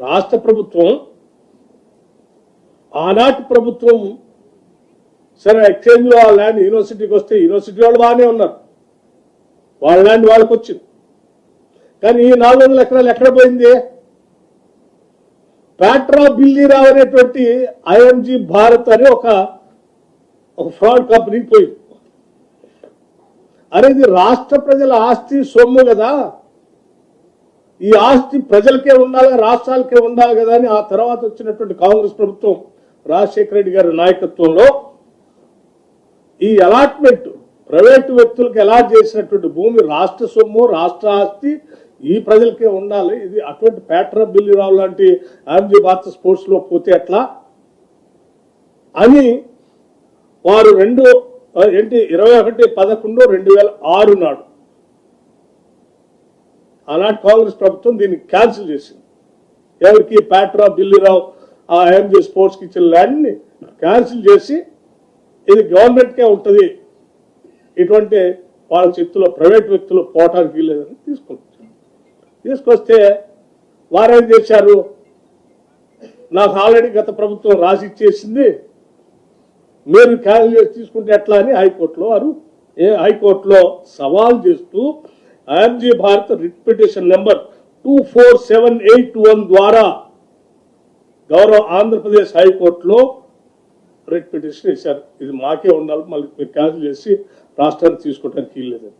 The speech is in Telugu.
రాష్ట్ర ప్రభుత్వం ఆనాటి ప్రభుత్వం సరే ఎక్స్చేంజ్లో ఆ ల్యాండ్ యూనివర్సిటీకి వస్తే యూనివర్సిటీ వాళ్ళు బాగానే ఉన్నారు, వాళ్ళ ల్యాండ్ వాళ్ళకి వచ్చింది. కానీ ఈ 400 ఎకరాలు ఎక్కడ పోయింది? ప్యాట్రా బిల్లీరావు అనేటువంటి ఐఎంజీ భారత్ అనే ఒక ఫ్రాడ్ కంపెనీకి పోయింది. అనేది రాష్ట్ర ప్రజల ఆస్తి సొమ్ము కదా, ఈ ఆస్తి ప్రజలకే ఉండాలి, రాష్ట్రాలకే ఉండాలి కదా అని ఆ తర్వాత వచ్చినటువంటి కాంగ్రెస్ ప్రభుత్వం రాజశేఖర రెడ్డి గారి నాయకత్వంలో ఈ అలాట్మెంట్ ప్రైవేటు వ్యక్తులకు అలాట్ చేసినటువంటి భూమి రాష్ట్ర సొమ్ము, రాష్ట్ర ఆస్తి, ఈ ప్రజలకే ఉండాలి. ఇది అటువంటి ప్యాట్రా బిల్లీరావు లాంటి ఐఎంజీ భారత్ స్పోర్ట్స్ లో పోతే ఎట్లా అని వారు 21/11/2006 నాడు ఆనాటి కాంగ్రెస్ ప్రభుత్వం దీన్ని క్యాన్సిల్ చేసింది. ఎవరికి? ప్యాట్రా బిల్లీరావు ఆ ఐఎంజీ స్పోర్ట్స్కి ఇచ్చిన ల్యాండ్ని క్యాన్సిల్ చేసి ఇది గవర్నమెంట్కే ఉంటుంది, ఇటువంటి వాళ్ళ చేతిలో ప్రైవేట్ వ్యక్తులు పోవటానికి వీల్లేదని తీసుకొస్తే వారేం చేశారు? నాకు ఆల్రెడీ గత ప్రభుత్వం రాసి ఇచ్చేసింది, మీరు క్యాన్సిల్ చేసి తీసుకుంటే ఎట్లా అని హైకోర్టులో సవాల్ చేస్తూ IMG Bharat writ petition number 24781 ద్వారా గౌరవ ఆంధ్రప్రదేశ్ హైకోర్టులో రిట్ పిటిషన్ ఇచ్చారు. ఇది మాకే ఉండాలి, మళ్ళీ మీరు క్యాన్సిల్ చేసి రాష్ట్రాన్ని తీసుకోవడానికి వీల్లేదని.